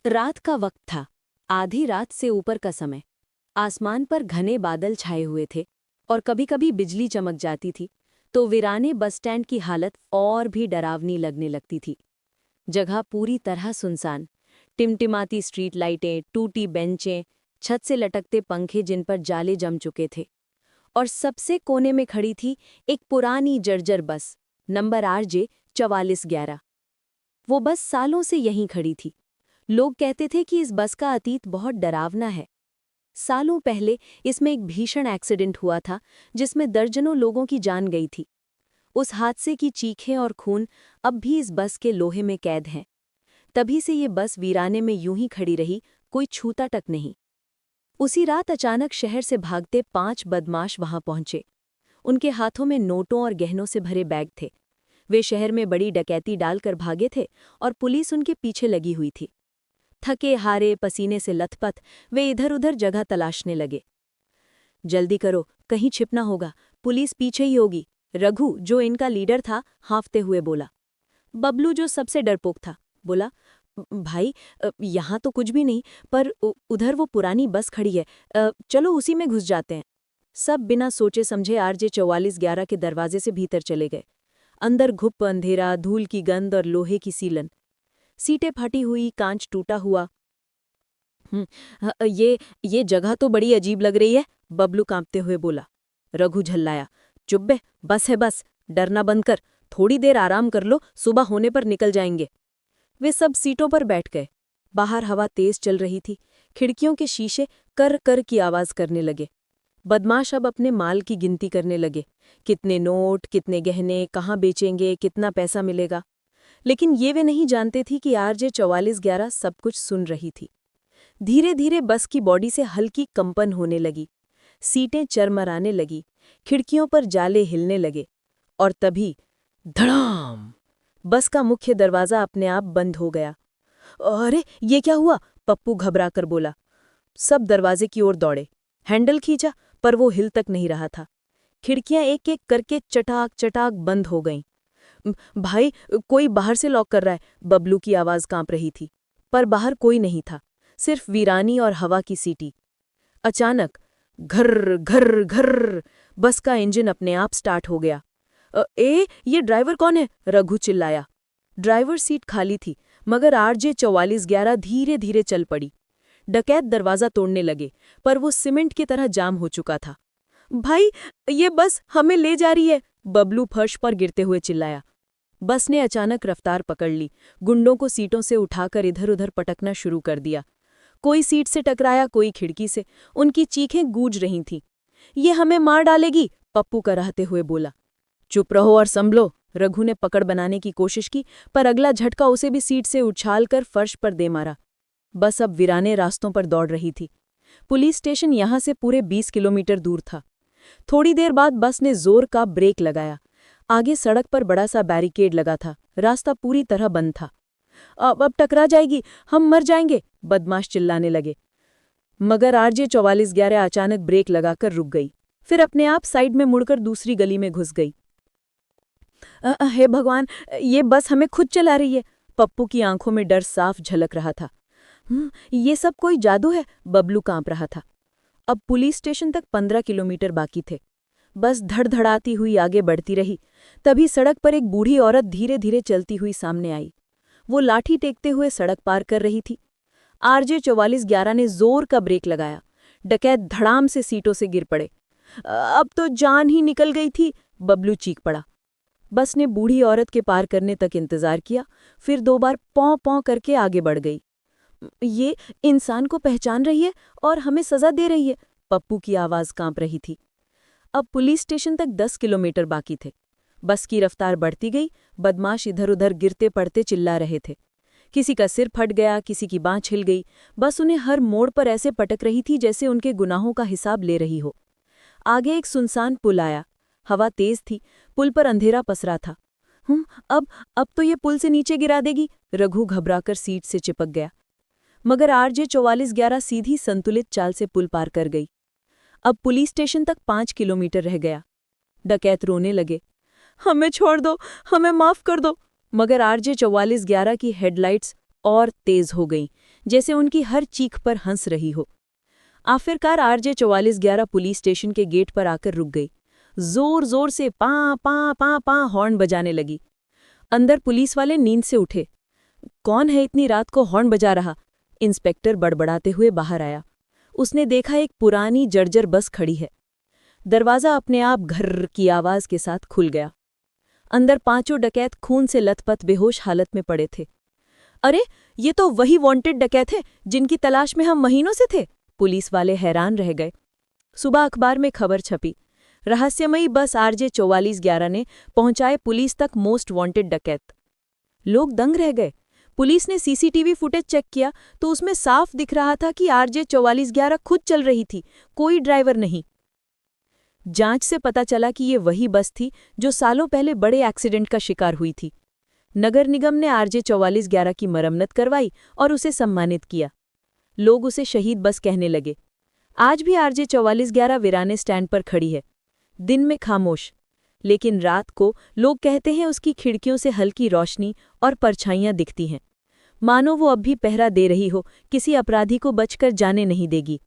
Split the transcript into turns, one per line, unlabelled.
रात का वक्त था। आधी रात से ऊपर का समय। आसमान पर घने बादल छाए हुए थे और कभी-कभी बिजली चमक जाती थी तो वीराने बस स्टैंड की हालत और भी डरावनी लगने लगती थी। जगह पूरी तरह सुनसान। टिमटिमाती स्ट्रीट लाइटें, टूटी बेंचें, छत से लटकते पंखे जिन पर जाले जम चुके थे। और सबसे कोने में खड़ी थी एक पुरानी जर्जर बस, नंबर RJ 4411। वो बस सालों से यहीं खड़ी थी। लोग कहते थे कि इस बस का अतीत बहुत डरावना है। सालों पहले इसमें एक भीषण एक्सीडेंट हुआ था जिसमें दर्जनों लोगों की जान गई थी। उस हादसे की चीखें और खून अब भी इस बस के लोहे में कैद हैं। तभी से ये बस वीराने में यूं ही खड़ी रही, कोई छूता तक नहीं। उसी रात अचानक शहर से भागते 5 बदमाश वहां पहुंचे। उनके हाथों में नोटों और गहनों से भरे बैग थे। वे शहर में बड़ी डकैती डालकर भागे थे और पुलिस उनके पीछे लगी हुई थी। थके हारे, पसीने से लथपथ, वे इधर उधर जगह तलाशने लगे। जल्दी करो, कहीं छिपना होगा, पुलिस पीछे ही होगी। रघु, जो इनका लीडर था, हांफते हुए बोला। बबलू, जो सबसे डरपोक था, बोला, भाई, यहाँ तो कुछ भी नहीं, पर उधर वो पुरानी बस खड़ी है, चलो उसी में घुस जाते हैं। सब बिना सोचे समझे RJ 4411 के दरवाजे से भीतर चले गए। अंदर घुप अंधेरा, धूल की गंध और लोहे की सीलन। सीटें फटी हुई, कांच टूटा हुआ। ये जगह तो बड़ी अजीब लग रही है, बबलू कांपते हुए बोला। रघु झल्लाया। चुप बे, बस है बस, डरना बंद कर, थोड़ी देर आराम कर लो, सुबह होने पर निकल जाएंगे। वे सब सीटों पर बैठ गए। बाहर हवा तेज चल रही थी। खिड़कियों के शीशे कर कर की आवाज करने लगे। बदमाश अब अपने माल की गिनती करने लगे। कितने नोट, कितने गहने, कहाँ बेचेंगे, कितना पैसा मिलेगा। लेकिन ये वे नहीं जानते थी कि RJ 4411 सब कुछ सुन रही थी। धीरे धीरे बस की बॉडी से हल्की कंपन होने लगी। सीटें चरमराने लगी, खिड़कियों पर जाले हिलने लगे। और तभी धड़ाम! बस का मुख्य दरवाजा अपने आप बंद हो गया। अरे, ये क्या हुआ? पप्पू घबराकर बोला। सब दरवाजे की ओर दौड़े। हैंडल खींचा, पर वो हिल तक नहीं रहा था। खिड़कियां एक एक करके चटाक चटाक बंद हो गईं। भाई, कोई बाहर से लॉक कर रहा है, बबलू की आवाज कांप रही थी। पर बाहर कोई नहीं था, सिर्फ वीरानी और हवा की सीटी। अचानक घर्र घर्र घर्र, बस का इंजन अपने आप स्टार्ट हो गया। ये ड्राइवर कौन है? रघु चिल्लाया। ड्राइवर सीट खाली थी, मगर RJ 4411 धीरे धीरे चल पड़ी। डकैत दरवाजा तोड़ने लगे, पर वो सीमेंट की तरह जाम हो चुका था। भाई, ये बस हमें ले जा रही है, बबलू फर्श पर गिरते हुए चिल्लाया। बस ने अचानक रफ्तार पकड़ ली। गुंडों को सीटों से उठाकर इधर उधर पटकना शुरू कर दिया। कोई सीट से टकराया, कोई खिड़की से। उनकी चीखें गूंज रही थीं। ये हमें मार डालेगी, पप्पू कराहते हुए बोला। चुप रहो और संभलो, रघु ने पकड़ बनाने की कोशिश की, पर अगला झटका उसे भी सीट से उछालकर फर्श पर दे मारा। बस अब वीराने रास्तों पर दौड़ रही थी। पुलिस स्टेशन यहां से पूरे 20 किलोमीटर दूर था। थोड़ी देर बाद बस ने जोर का ब्रेक लगाया। आगे सड़क पर बड़ा सा बैरिकेड लगा था, रास्ता पूरी तरह बंद था। अब टकरा जाएगी, हम मर जाएंगे, बदमाश चिल्लाने लगे। मगर RJ 4411 अचानक ब्रेक लगाकर रुक गई, फिर अपने आप साइड में मुड़कर दूसरी गली में घुस गई। हे भगवान, ये बस हमें खुद चला रही है, पप्पू की आंखों में डर साफ झलक रहा था। ये सब कोई जादू है, बबलू कांप रहा था। अब पुलिस स्टेशन तक 15 किलोमीटर बाकी थे। बस धड़धड़ाती हुई आगे बढ़ती रही। तभी सड़क पर एक बूढ़ी औरत धीरे धीरे चलती हुई सामने आई। वो लाठी टेकते हुए सड़क पार कर रही थी। RJ 4411 ने जोर का ब्रेक लगाया। डकैत धड़ाम से सीटों से गिर पड़े। अब तो जान ही निकल गई थी, बबलू चीख पड़ा। बस ने बूढ़ी औरत के पार करने तक इंतजार किया, फिर 2 बार पौं पौं करके आगे बढ़ गई। ये इंसान को पहचान रही है और हमें सजा दे रही है, पप्पू की आवाज कांप रही थी। अब पुलिस स्टेशन तक 10 किलोमीटर बाकी थे। बस की रफ्तार बढ़ती गई। बदमाश इधर उधर गिरते पड़ते चिल्ला रहे थे। किसी का सिर फट गया, किसी की बाँह छिल गई। बस उन्हें हर मोड़ पर ऐसे पटक रही थी जैसे उनके गुनाहों का हिसाब ले रही हो। आगे एक सुनसान पुल आया। हवा तेज थी, पुल पर अंधेरा पसरा था। अब तो ये पुल से नीचे गिरा देगी, रघु घबराकर सीट से चिपक गया। मगर RJ 4411 सीधी संतुलित चाल से पुल पार कर गई। अब पुलिस स्टेशन तक 5 किलोमीटर रह गया। डकैत रोने लगे। हमें छोड़ दो, हमें माफ कर दो। मगर RJ 4411 की हेडलाइट्स और तेज हो गईं, जैसे उनकी हर चीख पर हंस रही हो। आखिरकार RJ 4411 पुलिस स्टेशन के गेट पर आकर रुक गई। जोर जोर से पाँ पाँ पाँ पाँ हॉर्न बजाने लगी। अंदर पुलिस वाले नींद से उठे। कौन है इतनी रात को हॉर्न बजा रहा? इंस्पेक्टर बड़बड़ाते हुए बाहर आया। उसने देखा एक पुरानी जर्जर बस खड़ी है। दरवाजा अपने आप घर्र की आवाज के साथ खुल गया। अंदर 5 डकैत खून से लथपथ बेहोश हालत में पड़े थे। अरे, ये तो वही वांटेड डकैत हैं जिनकी तलाश में हम महीनों से थे। पुलिस वाले हैरान रह गए। सुबह अखबार में खबर छपी, रहस्यमयी बस RJ 4411 ने पहुंचाए पुलिस तक मोस्ट वांटेड डकैत। लोग दंग रह गए। पुलिस ने CCTV फुटेज चेक किया तो उसमें साफ दिख रहा था कि RJ 4411 खुद चल रही थी, कोई ड्राइवर नहीं। जांच से पता चला कि ये वही बस थी जो सालों पहले बड़े एक्सीडेंट का शिकार हुई थी। नगर निगम ने RJ 4411 की मरम्मत करवाई और उसे सम्मानित किया। लोग उसे शहीद बस कहने लगे। आज भी RJ 4411 वीराने स्टैंड पर खड़ी है, दिन में खामोश, लेकिन रात को लोग कहते हैं उसकी खिड़कियों से हल्की रोशनी और परछाइयां दिखती हैं, मानो वो अब भी पहरा दे रही हो, किसी अपराधी को बचकर जाने नहीं देगी।